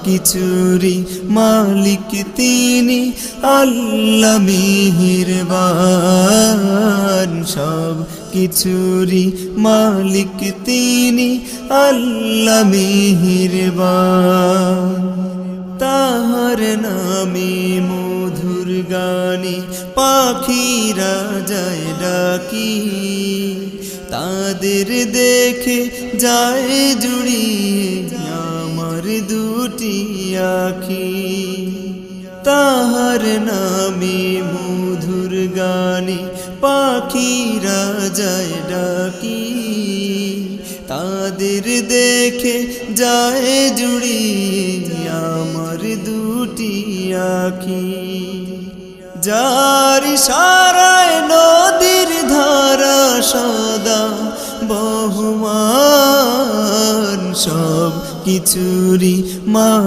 কিছুরি মালিক তিনি আল্লাহ মেহেরবান। সব কিছুরি মালিক তিনি আল্লাহ মেহেরবান। তাহার নামে মধুর গানে পাখিরা যায় ডাকি, তাদের দেখে যায় জুড়িয়ে আমার দুটি আখি। তাহার নামে মধুর গানে পাখিরা যায় ডাকি, তাদের দেখে যায় জুড়িয়ে আমার দুটি আখি। যার ইশারায় নদীর ধারা সদা বহমান, সব কিছুরি মা